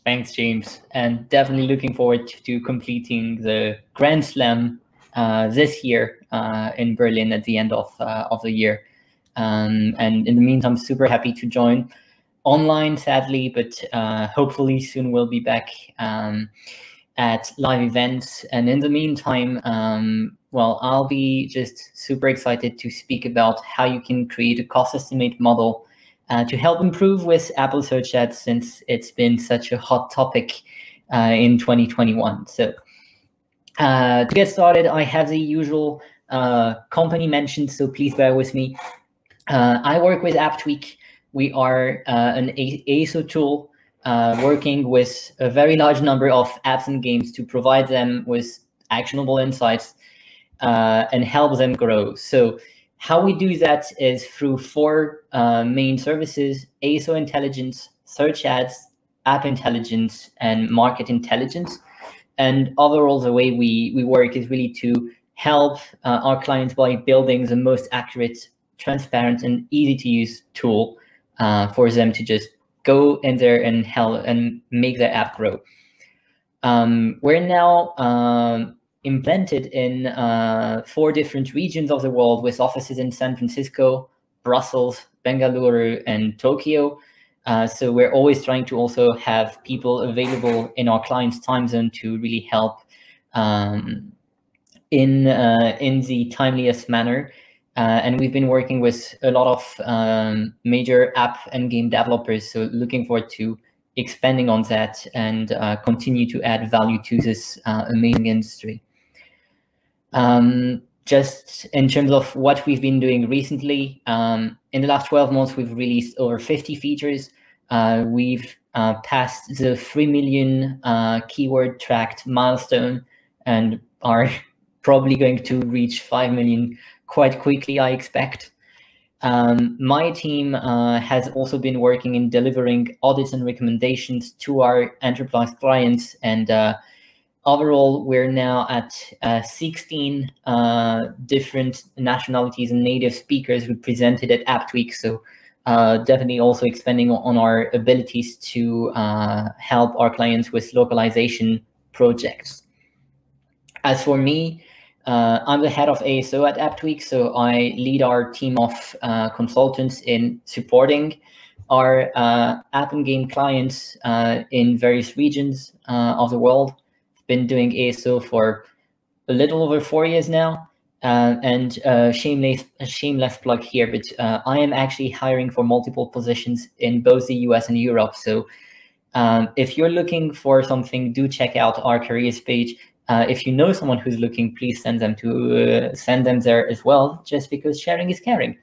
Thanks, James. And definitely looking forward to completing the Grand Slam this year in Berlin at the end of the year. And in the meantime, super happy to join online, sadly, but hopefully soon we'll be back at live events. And in the meantime, well, I'll be just super excited to speak about how you can create a cost estimate model to help improve with Apple Search Ads, since it's been such a hot topic in 2021. So to get started, I have the usual company mentioned, so please bear with me. I work with AppTweak. We are an ASO tool working with a very large number of apps and games to provide them with actionable insights and help them grow. So how we do that is through 4 main services: ASO Intelligence, Search Ads, App Intelligence, and Market Intelligence. And overall, the way we work is really to help our clients by building the most accurate, transparent, and easy-to-use tool for them to just go in there and help and make their app grow. We're now implanted in 4 different regions of the world, with offices in San Francisco, Brussels, Bengaluru, and Tokyo. So we're always trying to also have people available in our client's time zone to really help in the timeliest manner. And we've been working with a lot of major app and game developers, so looking forward to expanding on that and continue to add value to this amazing industry. Just in terms of what we've been doing recently, in the last 12 months, we've released over 50 features. We've passed the 3 million keyword tracked milestone and are probably going to reach 5 million quite quickly, I expect. My team has also been working in delivering audits and recommendations to our enterprise clients, and overall, we're now at 16 different nationalities and native speakers represented at AppTweak. So definitely also expanding on our abilities to help our clients with localization projects. As for me, I'm the head of ASO at AppTweak, so I lead our team of consultants in supporting our app and game clients in various regions of the world. Been doing ASO for a little over 4 years now, and a shameless plug here, but I am actually hiring for multiple positions in both the US and Europe. So if you're looking for something, do check out our careers page. If you know someone who's looking, please send them there as well, just because sharing is caring.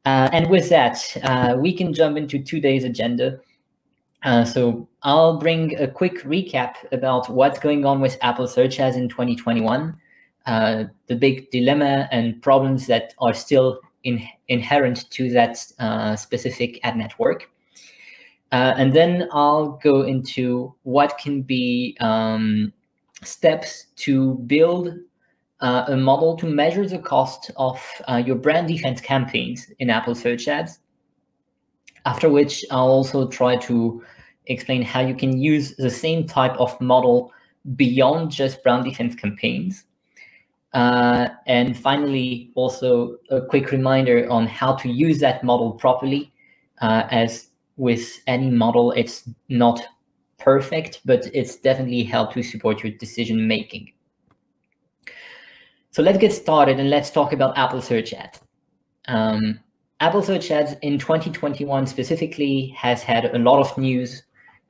And with that, we can jump into today's agenda. So I'll bring a quick recap about what's going on with Apple Search Ads in 2021, the big dilemma and problems that are still inherent to that specific ad network. And then I'll go into what can be steps to build a model to measure the cost of your brand defense campaigns in Apple Search Ads. After which, I'll also try to explain how you can use the same type of model beyond just brand defense campaigns. And finally, also a quick reminder on how to use that model properly. As with any model, it's not perfect, but it's definitely helped to support your decision making. So let's get started and let's talk about Apple Search Ads. Apple Search Ads in 2021 specifically has had a lot of news.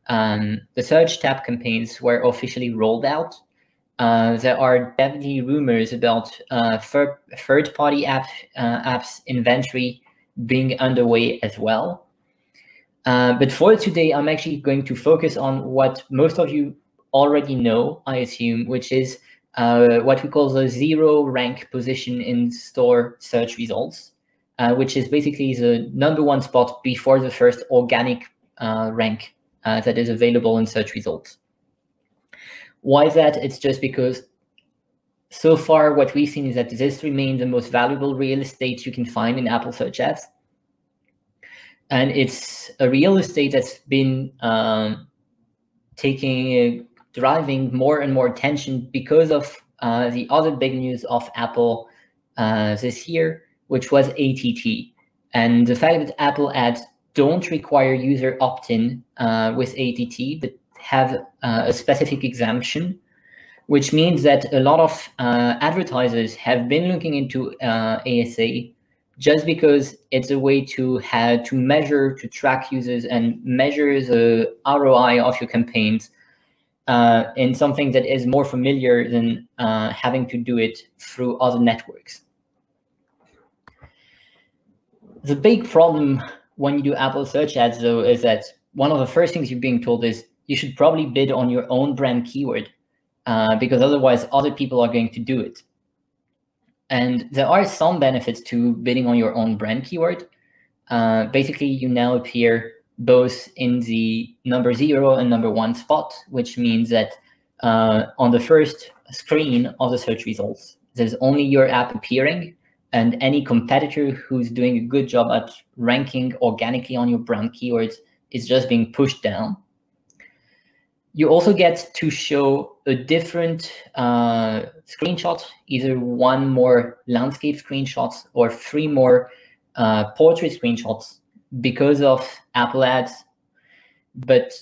The search tab campaigns were officially rolled out. There are definitely rumors about third-party apps inventory being underway as well. But for today, I'm actually going to focus on what most of you already know, I assume, which is what we call the 0 rank position in store search results. Which is basically the #1 spot before the first organic rank that is available in search results. Why is that? It's just because so far what we've seen is that this remains the most valuable real estate you can find in Apple Search Ads. And it's a real estate that's been driving more and more attention because of the other big news of Apple this year, which was ATT. And the fact that Apple ads don't require user opt-in with ATT, but have a specific exemption, which means that a lot of advertisers have been looking into ASA just because it's a way to measure, to track users and measure the ROI of your campaigns in something that is more familiar than having to do it through other networks. The big problem when you do Apple search ads, though, is that one of the first things you're being told is you should probably bid on your own brand keyword because otherwise other people are going to do it. And there are some benefits to bidding on your own brand keyword. Basically, you now appear both in the number 0 and number 1 spot, which means that on the first screen of the search results, there's only your app appearing, and any competitor who's doing a good job at ranking organically on your brand keywords is just being pushed down. You also get to show a different screenshot, either 1 more landscape screenshots or 3 more portrait screenshots because of Apple ads. But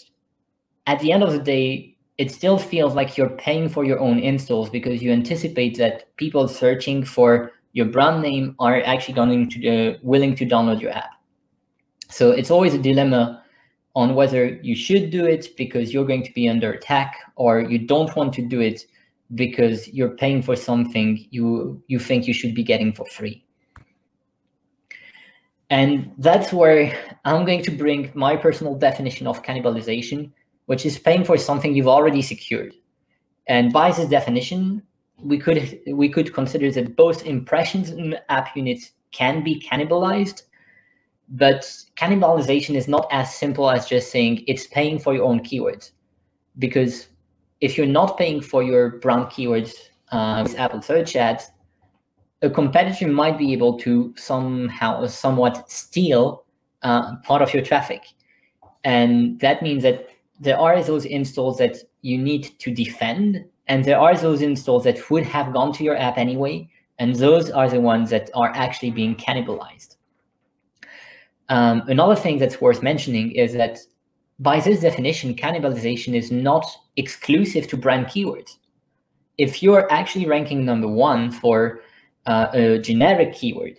at the end of the day, it still feels like you're paying for your own installs because you anticipate that people searching for your brand name are actually going to willing to download your app. So it's always a dilemma on whether you should do it because you're going to be under attack, or you don't want to do it because you're paying for something you think you should be getting for free. And that's where I'm going to bring my personal definition of cannibalization, which is paying for something you've already secured. And by this definition, we could consider that both impressions and app units can be cannibalized, but cannibalization is not as simple as just saying it's paying for your own keywords. Because if you're not paying for your brand keywords with Apple search ads, a competitor might be able to somewhat steal part of your traffic. And that means that there are those installs that you need to defend, and there are those installs that would have gone to your app anyway, and those are the ones that are actually being cannibalized. Another thing that's worth mentioning is that by this definition, cannibalization is not exclusive to brand keywords. If you're actually ranking number 1 for a generic keyword,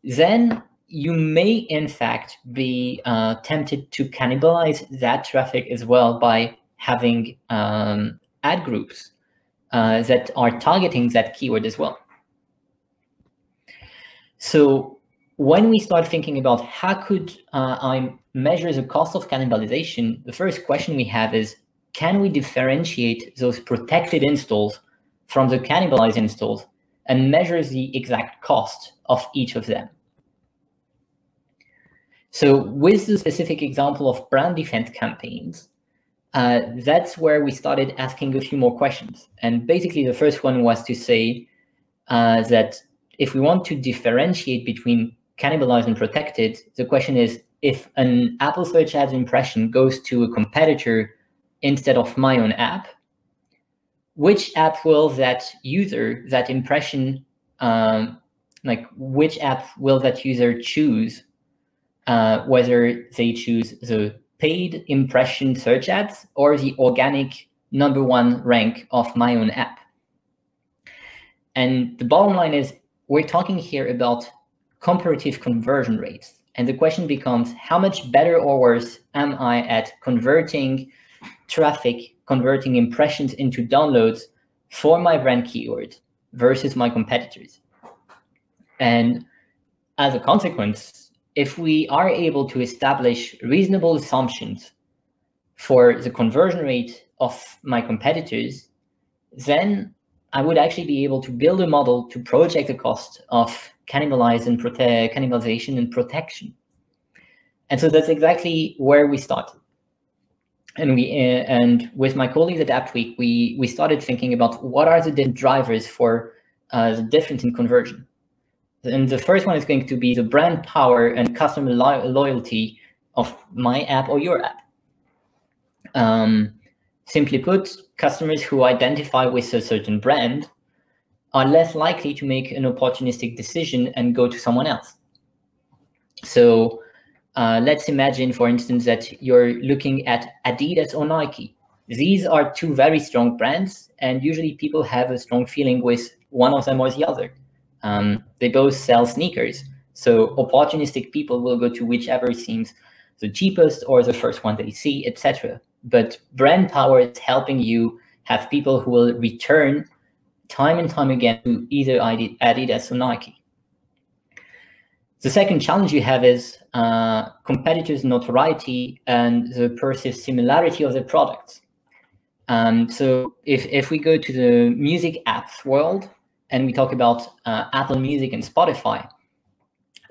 then you may in fact be tempted to cannibalize that traffic as well by having ad groups that are targeting that keyword as well. So when we start thinking about how could I measure the cost of cannibalization, the first question we have is, can we differentiate those protected installs from the cannibalized installs and measure the exact cost of each of them? So with the specific example of brand defense campaigns, that's where we started asking a few more questions. And basically the first one was to say that if we want to differentiate between cannibalized and protected, the question is, if an Apple search ads impression goes to a competitor instead of my own app, which app will that user, that impression, which app will that user choose, whether they choose the paid impression search ads or the organic number 1 rank of my own app? And the bottom line is, we're talking here about comparative conversion rates. And the question becomes, how much better or worse am I at converting traffic, converting impressions into downloads for my brand keyword versus my competitors? And as a consequence, if we are able to establish reasonable assumptions for the conversion rate of my competitors, then I would actually be able to build a model to project the cost of cannibalization and protection. And so that's exactly where we started. And and with my colleagues at AppWeek, we started thinking about what are the different drivers for the difference in conversion. And the first one is going to be the brand power and customer loyalty of my app or your app. Simply put, customers who identify with a certain brand are less likely to make an opportunistic decision and go to someone else. So let's imagine, for instance, that you're looking at Adidas or Nike. These are two very strong brands, and usually people have a strong feeling with one of them or the other. They both sell sneakers, so opportunistic people will go to whichever seems the cheapest or the first one they see, etc. But brand power is helping you have people who will return time and time again to either Adidas or Nike. The second challenge you have is competitors' notoriety and the perceived similarity of the products. So if we go to the music apps world and we talk about Apple Music and Spotify,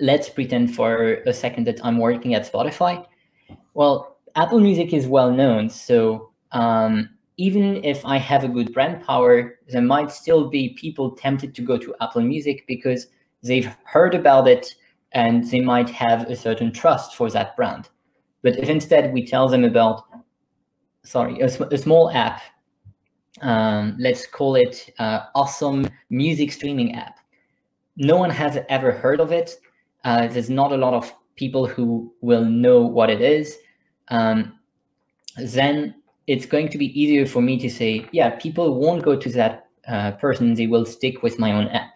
let's pretend for a second that I'm working at Spotify. Well, Apple Music is well known, so even if I have a good brand power, there might still be people tempted to go to Apple Music because they've heard about it and they might have a certain trust for that brand. But if instead we tell them about, a small app, let's call it Awesome Music Streaming App. No one has ever heard of it. There's not a lot of people who will know what it is. Then it's going to be easier for me to say, yeah, people won't go to that person, they will stick with my own app.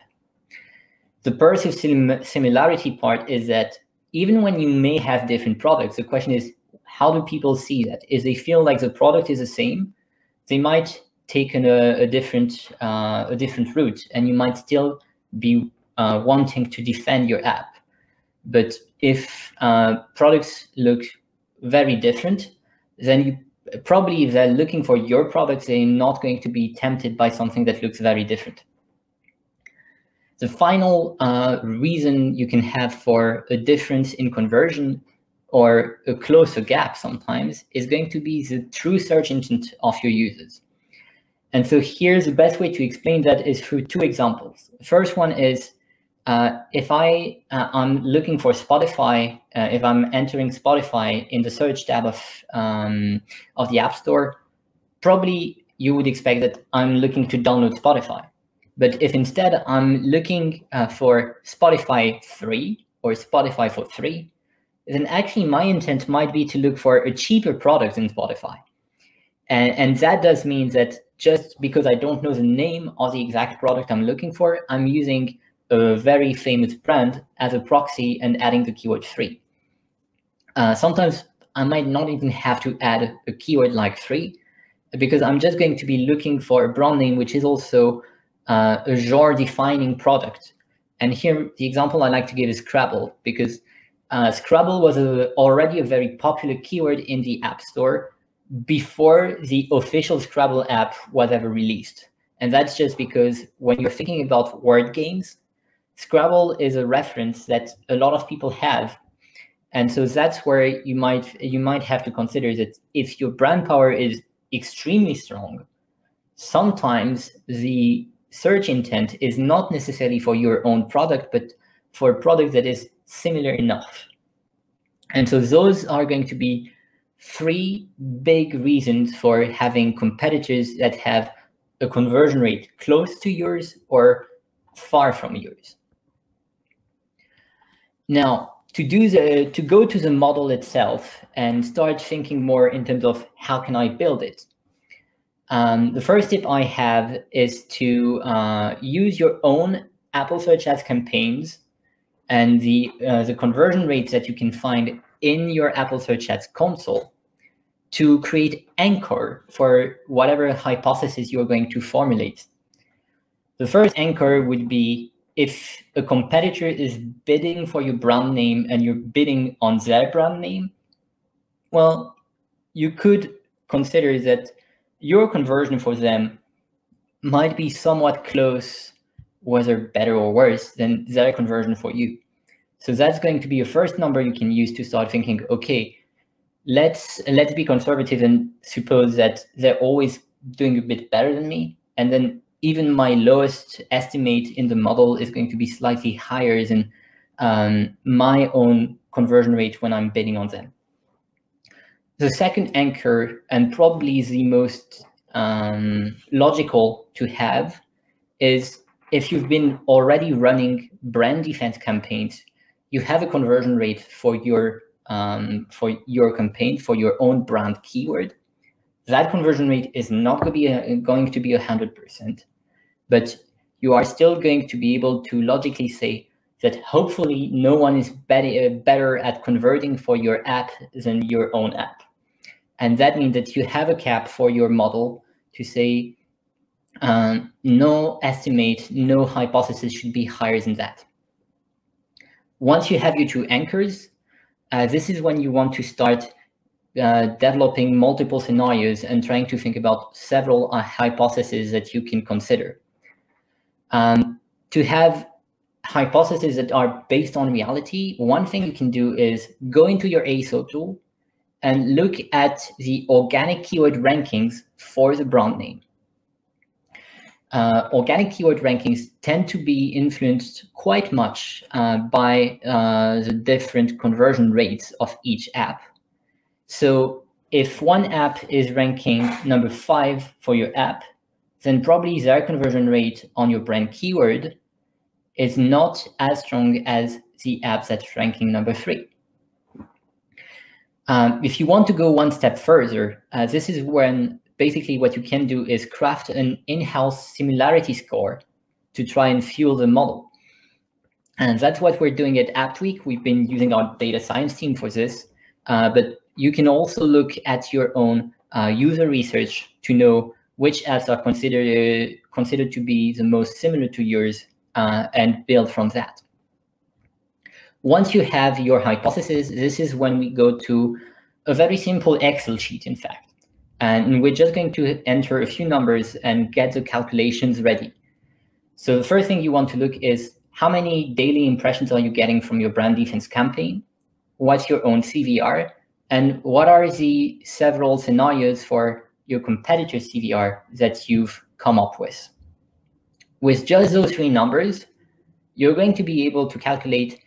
The perceived similarity part is that even when you may have different products, the question is, how do people see that? If they feel like the product is the same, they might take a different route, and you might still be wanting to defend your app. But if products look very different, then you probably, if they're looking for your product, they're not going to be tempted by something that looks very different. The final reason you can have for a difference in conversion or a closer gap sometimes is going to be the true search intent of your users. And so here's the best way to explain that is through two examples. The first one is if I'm looking for Spotify, if I'm entering Spotify in the search tab of the App Store, probably you would expect that I'm looking to download Spotify. But if instead I'm looking for Spotify free or Spotify for free, then actually my intent might be to look for a cheaper product than Spotify. And that does mean that just because I don't know the name of the exact product I'm looking for, I'm using a very famous brand as a proxy and adding the keyword free. Sometimes I might not even have to add a keyword like free, because I'm just going to be looking for a brand name which is also a genre-defining product. And here, the example I like to give is Scrabble, because Scrabble was already a very popular keyword in the App Store before the official Scrabble app was ever released. And that's just because when you're thinking about word games, Scrabble is a reference that a lot of people have. And so that's where you might have to consider that if your brand power is extremely strong, sometimes the search intent is not necessarily for your own product, but for a product that is similar enough. And so those are going to be three big reasons for having competitors that have a conversion rate close to yours or far from yours. Now, to go to the model itself and start thinking more in terms of how can I build it. The first tip I have is to use your own Apple Search Ads campaigns and the conversion rates that you can find in your Apple Search Ads console to create anchor for whatever hypothesis you're going to formulate. The first anchor would be if a competitor is bidding for your brand name and you're bidding on their brand name, well, you could consider that your conversion for them might be somewhat close, whether better or worse, than their conversion for you. So that's going to be a first number you can use to start thinking, okay, let's be conservative and suppose that they're always doing a bit better than me. And then even my lowest estimate in the model is going to be slightly higher than my own conversion rate when I'm bidding on them. The second anchor, and probably the most logical to have, is if you've been already running brand defense campaigns, you have a conversion rate for your campaign, for your own brand keyword. That conversion rate is not going to be 100%, but you are still going to be able to logically say that hopefully no one is better at converting for your app than your own app. And that means that you have a cap for your model to say no estimate, no hypothesis should be higher than that. Once you have your two anchors, this is when you want to start developing multiple scenarios and trying to think about several hypotheses that you can consider. To have hypotheses that are based on reality, one thing you can do is go into your ASO tool and look at the organic keyword rankings for the brand name. Organic keyword rankings tend to be influenced quite much by the different conversion rates of each app. So if one app is ranking number 5 for your app, then probably their conversion rate on your brand keyword is not as strong as the app that's ranking number 3. If you want to go one step further, this is when basically what you can do is craft an in-house similarity score to try and fuel the model. And that's what we're doing at AppTweak. We've been using our data science team for this, but you can also look at your own user research to know which apps are considered to be the most similar to yours and build from that. Once you have your hypothesis, this is when we go to a very simple Excel sheet, in fact. And we're just going to enter a few numbers and get the calculations ready. So the first thing you want to look is how many daily impressions are you getting from your brand defense campaign? What's your own CVR? And what are the several scenarios for your competitor's CVR that you've come up with? With just those 3 numbers, you're going to be able to calculate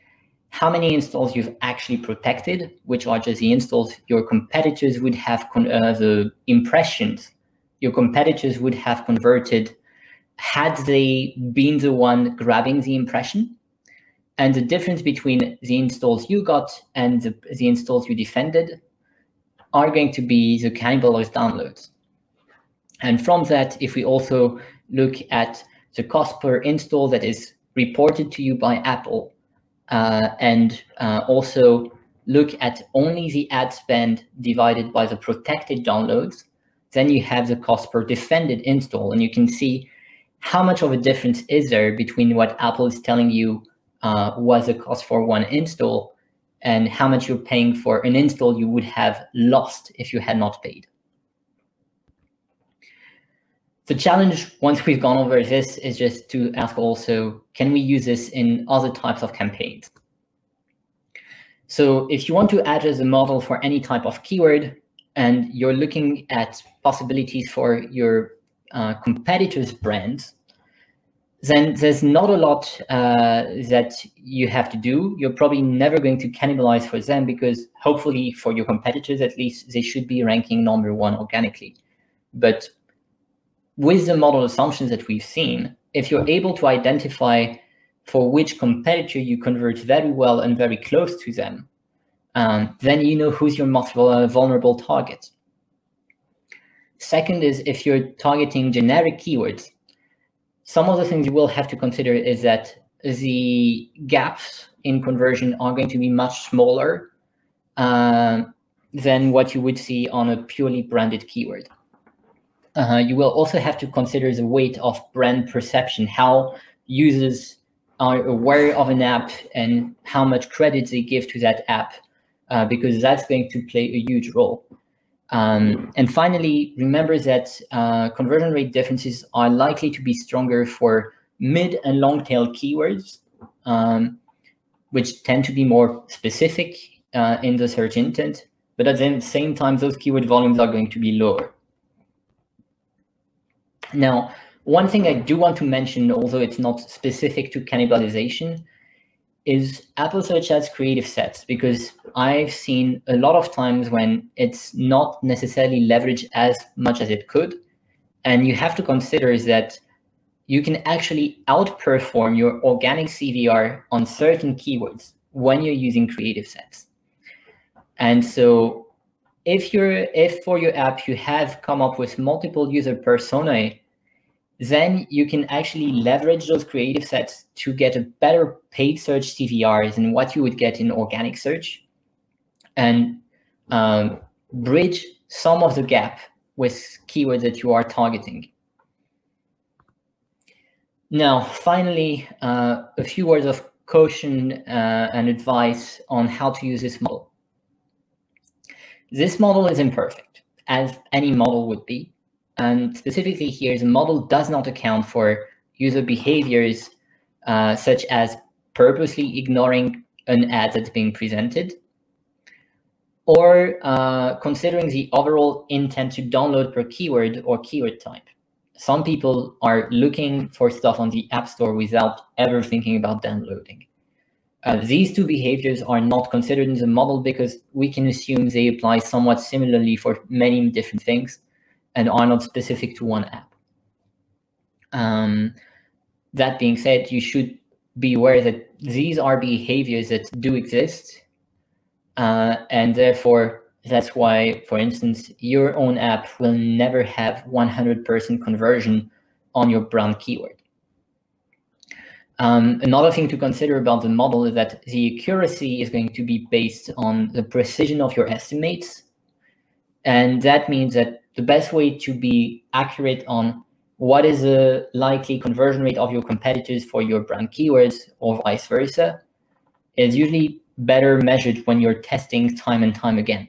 how many installs you've actually protected, which are just the installs your competitors would have, the impressions your competitors would have converted had they been the one grabbing the impression. And the difference between the installs you got and the installs you defended are going to be the cannibalized downloads. And from that, if we also look at the cost per install that is reported to you by Apple, and also look at only the ad spend divided by the protected downloads, then you have the cost per defended install, and you can see how much of a difference is there between what Apple is telling you was the cost for one install and how much you're paying for an install you would have lost if you had not paid. The challenge, once we've gone over this, is just to ask also, can we use this in other types of campaigns? So if you want to adjust the model for any type of keyword and you're looking at possibilities for your competitors' brands, then there's not a lot that you have to do. You're probably never going to cannibalize for them because hopefully for your competitors, at least, they should be ranking number 1 organically. But with the model assumptions that we've seen, if you're able to identify for which competitor you convert very well and very close to them, then you know who's your most vulnerable target. Second is if you're targeting generic keywords, some of the things you will have to consider is that the gaps in conversion are going to be much smaller than what you would see on a purely branded keyword. You will also have to consider the weight of brand perception, how users are aware of an app and how much credit they give to that app, because that's going to play a huge role. And finally, remember that conversion rate differences are likely to be stronger for mid and long tail keywords, which tend to be more specific in the search intent, but at the same time, those keyword volumes are going to be lower. Now, one thing I do want to mention, although it's not specific to cannibalization, is Apple Search Ads creative sets, because I've seen a lot of times when it's not necessarily leveraged as much as it could. And you have to consider is that you can actually outperform your organic CVR on certain keywords when you're using creative sets. And so if for your app you have come up with multiple user personae, then you can actually leverage those creative sets to get a better paid search CVRs than what you would get in organic search, and bridge some of the gap with keywords that you are targeting. Now, finally, a few words of caution and advice on how to use this model. This model is imperfect, as any model would be. And specifically here, the model does not account for user behaviors such as purposely ignoring an ad that's being presented, or considering the overall intent to download per keyword or keyword type. Some people are looking for stuff on the App Store without ever thinking about downloading. These two behaviors are not considered in the model because we can assume they apply somewhat similarly for many different things and are not specific to one app. That being said, you should be aware that these are behaviors that do exist, and therefore that's why, for instance, your own app will never have 100% conversion on your brand keyword. Another thing to consider about the model is that the accuracy is going to be based on the precision of your estimates. And that means that the best way to be accurate on what is the likely conversion rate of your competitors for your brand keywords or vice versa is usually better measured when you're testing time and time again.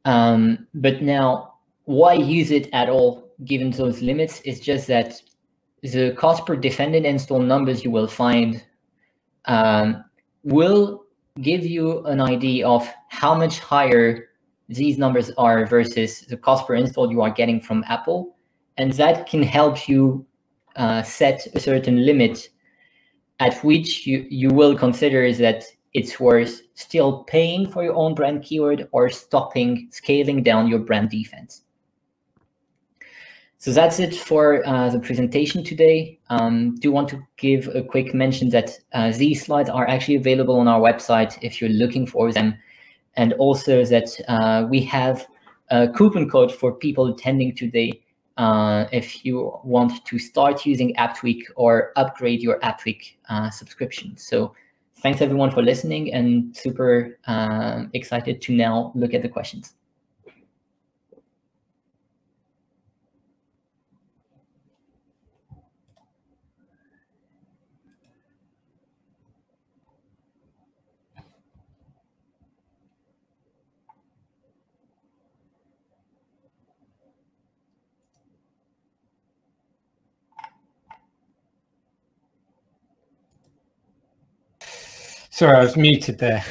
But now, why use it at all given those limits? Is just that the cost per defended install numbers you will find will give you an idea of how much higher these numbers are versus the cost per install you are getting from Apple. And that can help you set a certain limit at which you will consider is that it's worth still paying for your own brand keyword or scaling down your brand defense. So that's it for the presentation today. Do want to give a quick mention that these slides are actually available on our website if you're looking for them. And also that we have a coupon code for people attending today if you want to start using AppTweak or upgrade your AppTweak subscription. So thanks everyone for listening, and super excited to now look at the questions. Sorry, I was muted there.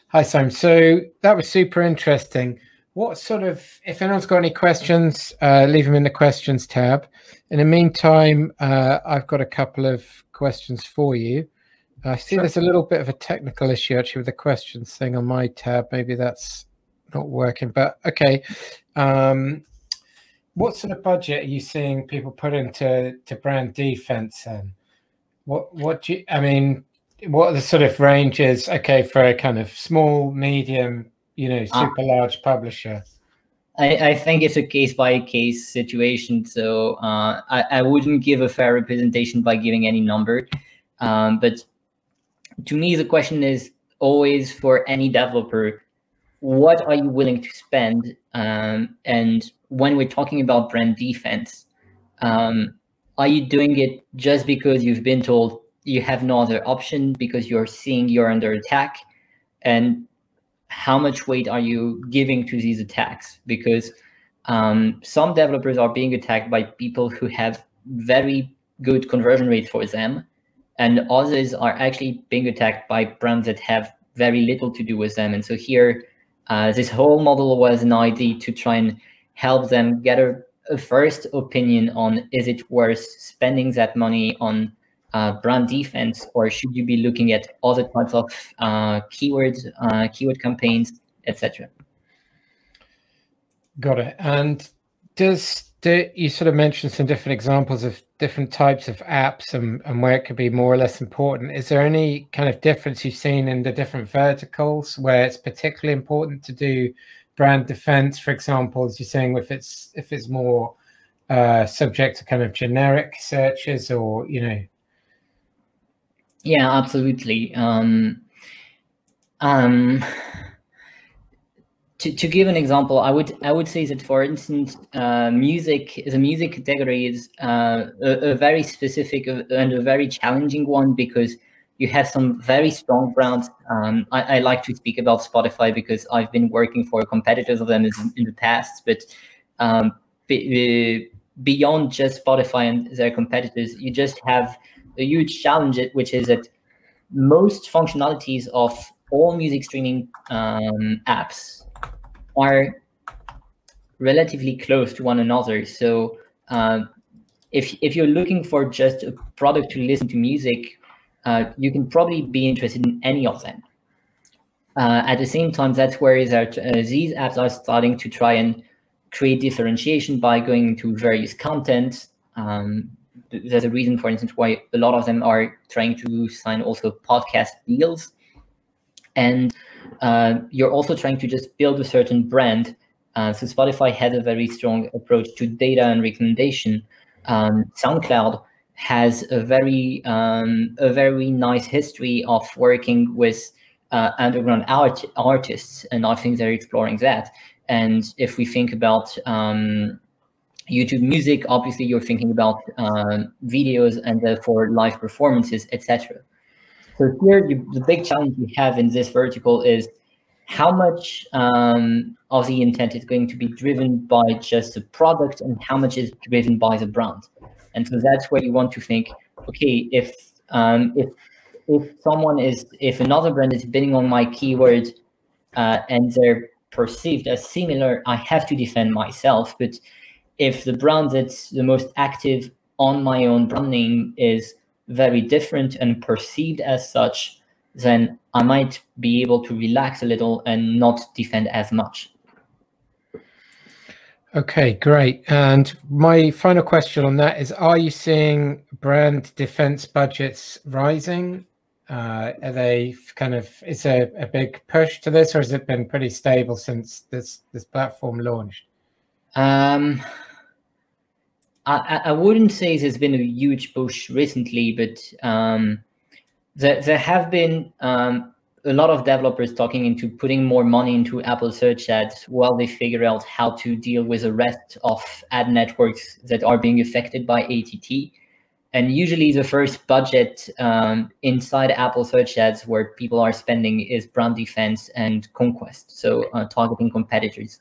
Hi, Simon. So that was super interesting. What sort of, if anyone's got any questions, leave them in the questions tab. In the meantime, I've got a couple of questions for you. I see There's a little bit of a technical issue actually with the questions thing on my tab. Maybe that's not working, but okay. What sort of budget are you seeing people put into brand defense then? What do you, I mean, what are the sort of ranges, okay, for a kind of small, medium, you know, super large publisher? I think it's a case-by-case situation. So I wouldn't give a fair representation by giving any number. But to me, the question is always for any developer, what are you willing to spend? And when we're talking about brand defense, are you doing it just because you've been told you have no other option because you're seeing you're under attack? And how much weight are you giving to these attacks? Because some developers are being attacked by people who have very good conversion rates for them, and others are actually being attacked by brands that have very little to do with them. And so here, this whole model was an idea to try and help them get a first opinion on, is it worth spending that money on brand defense, or should you be looking at other types of keywords, keyword campaigns, etc.? Got it. And you sort of mentioned some different examples of different types of apps and where it could be more or less important. Is there any kind of difference you've seen in the different verticals where it's particularly important to do brand defense, for example, as you're saying, if it's more subject to kind of generic searches, or, you know? Yeah, absolutely. To give an example, I would say that, for instance, the music category is a very specific and a very challenging one, because you have some very strong brands. I like to speak about Spotify because I've been working for competitors of them in the past, but beyond just Spotify and their competitors, you just have a huge challenge, which is that most functionalities of all music streaming apps are relatively close to one another. So if you're looking for just a product to listen to music, you can probably be interested in any of them. At the same time, that's where these apps are starting to try and create differentiation by going into various content. There's a reason, for instance, why a lot of them are trying to sign also podcast deals. And you're also trying to just build a certain brand. So Spotify has a very strong approach to data and recommendation. SoundCloud has a very nice history of working with underground artists, and I think they're exploring that. And if we think about YouTube Music, obviously you're thinking about videos and therefore live performances, etc. So here, the big challenge we have in this vertical is how much of the intent is going to be driven by just the product and how much is driven by the brand. And so that's where you want to think, okay, if another brand is bidding on my keyword and they're perceived as similar, I have to defend myself. But if the brand that's the most active on my own brand name is very different and perceived as such, then I might be able to relax a little and not defend as much. Okay, great. And my final question on that is, are you seeing brand defense budgets rising? Are they kind of, is there a big push to this, or has it been pretty stable since this platform launched? I wouldn't say there's been a huge push recently, but there have been a lot of developers talking into putting more money into Apple search ads while they figure out how to deal with the rest of ad networks that are being affected by ATT. And usually the first budget inside Apple search ads where people are spending is brand defense and conquest, so targeting competitors.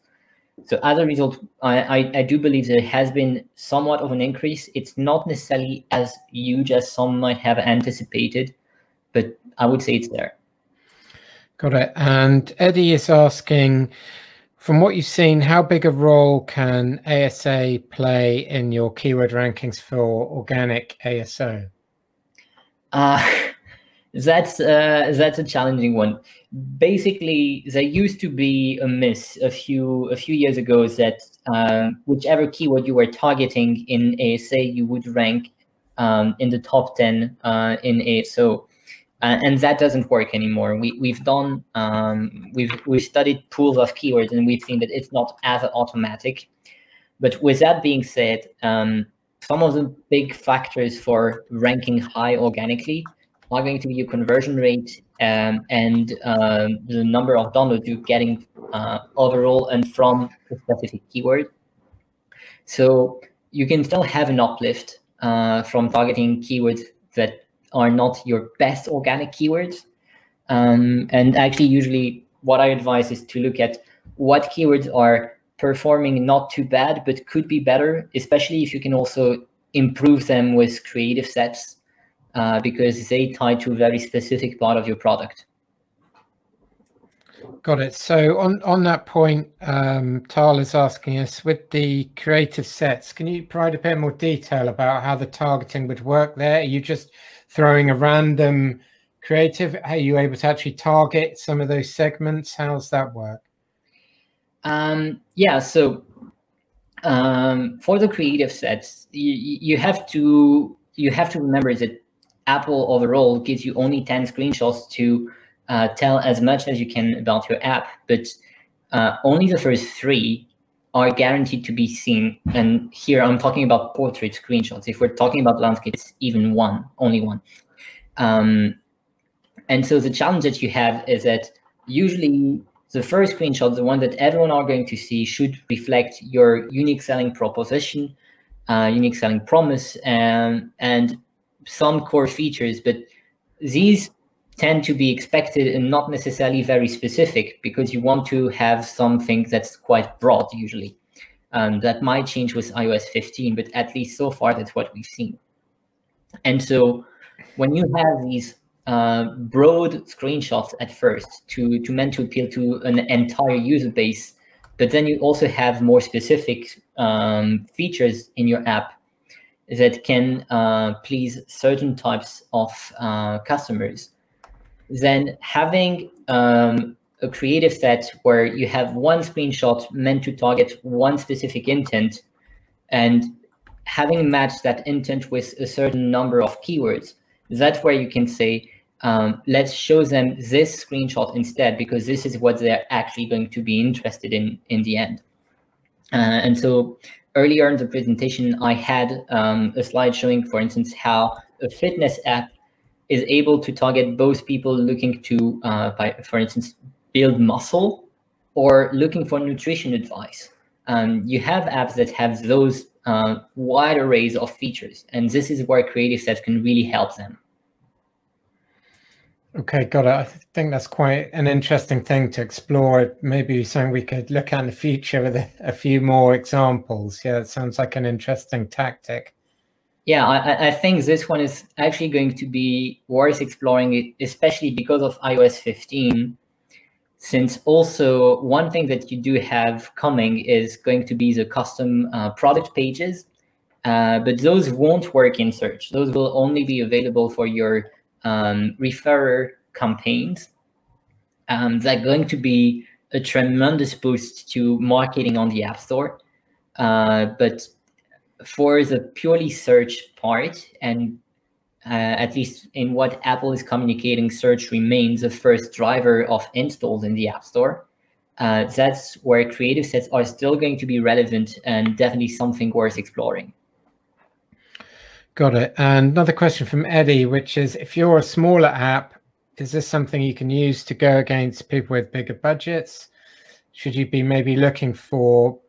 So as a result, I do believe there has been somewhat of an increase. It's not necessarily as huge as some might have anticipated, but I would say it's there. Got it. And Eddie is asking, from what you've seen, how big a role can ASA play in your keyword rankings for organic ASO? That's a challenging one. Basically, there used to be a myth a few years ago that whichever keyword you were targeting in ASA, you would rank in the top 10 in ASO. And that doesn't work anymore. We've studied pools of keywords, and we've seen that it's not as automatic. But with that being said, some of the big factors for ranking high organically are going to be your conversion rate and the number of downloads you're getting overall and from a specific keyword. So you can still have an uplift from targeting keywords that are not your best organic keywords. And actually, usually what I advise is to look at what keywords are performing not too bad, but could be better, especially if you can also improve them with creative sets, because they tie to a very specific part of your product. Got it. So on that point, Tyler's asking us, with the creative sets, can you provide a bit more detail about how the targeting would work there? Are you just throwing a random creative? Are you able to actually target some of those segments? How does that work? Yeah, so for the creative sets, you have to remember that Apple overall gives you only 10 screenshots to tell as much as you can about your app, but only the first 3 are guaranteed to be seen. And here I'm talking about portrait screenshots. If we're talking about landscapes, even only one. And so the challenge that you have is that usually the first screenshot, the one that everyone are going to see, should reflect your unique selling proposition, unique selling promise, and some core features. But these tend to be expected and not necessarily very specific, because you want to have something that's quite broad usually. That might change with iOS 15, but at least so far that's what we've seen. And so when you have these broad screenshots at first meant to appeal to an entire user base, but then you also have more specific features in your app that can please certain types of customers, then having a creative set where you have one screenshot meant to target one specific intent, and having matched that intent with a certain number of keywords, that's where you can say, let's show them this screenshot instead, because this is what they're actually going to be interested in the end. And so earlier in the presentation, I had a slide showing, for instance, how a fitness app is able to target both people looking to, for instance, build muscle or looking for nutrition advice. You have apps that have those wide arrays of features, and this is where creative sets can really help them. Okay, got it. I think that's quite an interesting thing to explore. Maybe something we could look at in the future with a few more examples. Yeah, it sounds like an interesting tactic. Yeah, I think this one is actually going to be worth exploring, especially because of iOS 15. Since also one thing that you do have coming is going to be the custom product pages, but those won't work in search. Those will only be available for your referrer campaigns. That's going to be a tremendous boost to marketing on the App Store. But for the purely search part, and at least in what Apple is communicating, search remains the first driver of installs in the App Store. That's where creative sets are still going to be relevant and definitely something worth exploring. Got it. And another question from Eddie, which is, if you're a smaller app, is this something you can use to go against people with bigger budgets? Should you be maybe looking for,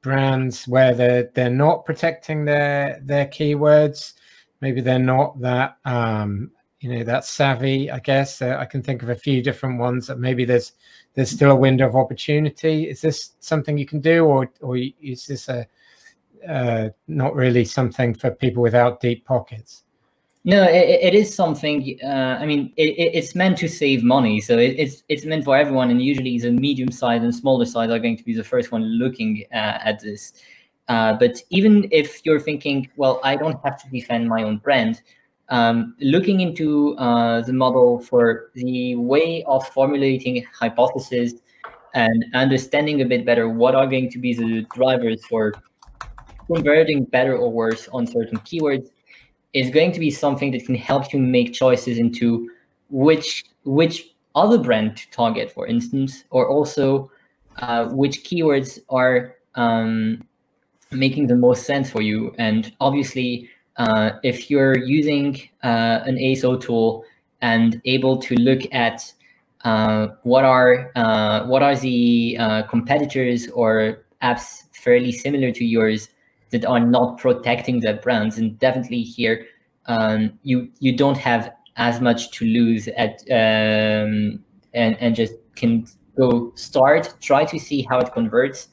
brands where they're not protecting their keywords? Maybe they're not that that savvy, I guess. I can think of a few different ones that maybe there's still a window of opportunity. Is this something you can do, or is this not really something for people without deep pockets? No, it is something. I mean, it's meant to save money, so it's meant for everyone. And usually, the medium size and smaller size are going to be the first one looking at this. But even if you're thinking, well, I don't have to defend my own brand, looking into the model for the way of formulating hypotheses and understanding a bit better what are going to be the drivers for converting better or worse on certain keywords is going to be something that can help you make choices into which other brand to target, for instance, or also which keywords are making the most sense for you. And obviously, if you're using an ASO tool and able to look at what are the competitors or apps fairly similar to yours that are not protecting their brands, and definitely here you don't have as much to lose at and just can go try to see how it converts,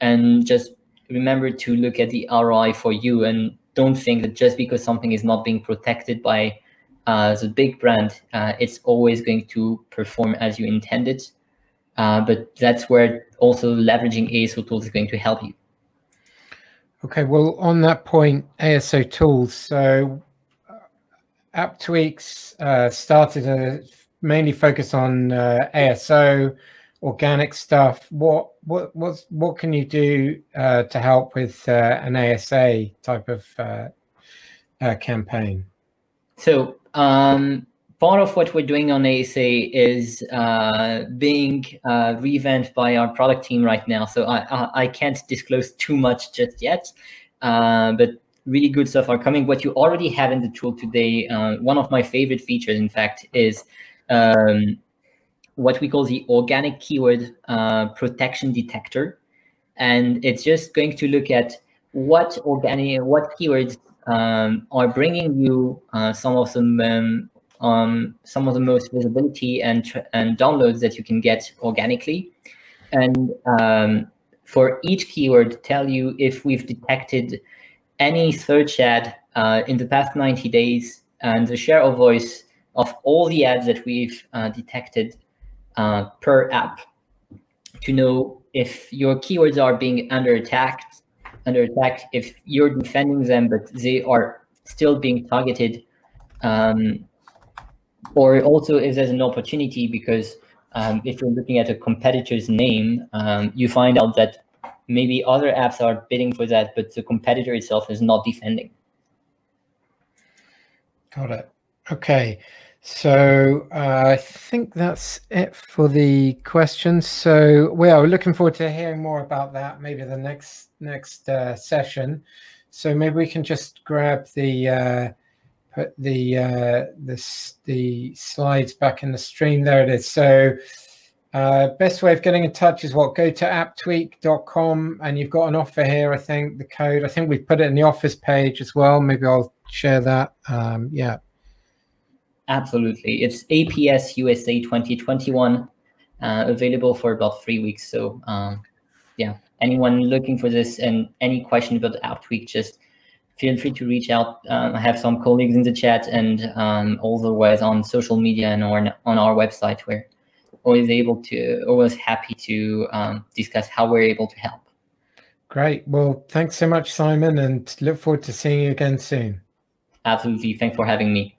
and just remember to look at the ROI for you, and don't think that just because something is not being protected by as a big brand, it's always going to perform as you intended. But that's where also leveraging ASO tools is going to help you. Okay, well, on that point, ASO tools. So AppTweaks started to mainly focus on ASO, organic stuff. What can you do to help with an ASA type of campaign? So part of what we're doing on ASA is being revamped by our product team right now. So I can't disclose too much just yet, but really good stuff are coming. What you already have in the tool today, one of my favorite features, in fact, is what we call the organic keyword protection detector. And it's just going to look at what keywords are bringing you some of the most visibility and downloads that you can get organically, and for each keyword, tell you if we've detected any search ad in the past 90 days and the share of voice of all the ads that we've detected per app, to know if your keywords are being under attack, if you're defending them, but they are still being targeted, or also if there's an opportunity, because if you're looking at a competitor's name, you find out that maybe other apps are bidding for that, but the competitor itself is not defending. Got it. Okay. So I think that's it for the questions. So we are looking forward to hearing more about that, maybe the next session. So maybe we can just grab the put the slides back in the stream. There it is. So best way of getting in touch is what? Go to apptweak.com, and you've got an offer here. I think the code. I think we've put it in the office page as well. Maybe I'll share that. Yeah. Absolutely. It's APS USA 2021, available for about 3 weeks. So yeah, anyone looking for this and any question about AppTweak, just feel free to reach out. I have some colleagues in the chat, and otherwise on social media and on our website, we're always happy to discuss how we're able to help. Great. Well, thanks so much, Simon, and look forward to seeing you again soon. Absolutely. Thanks for having me.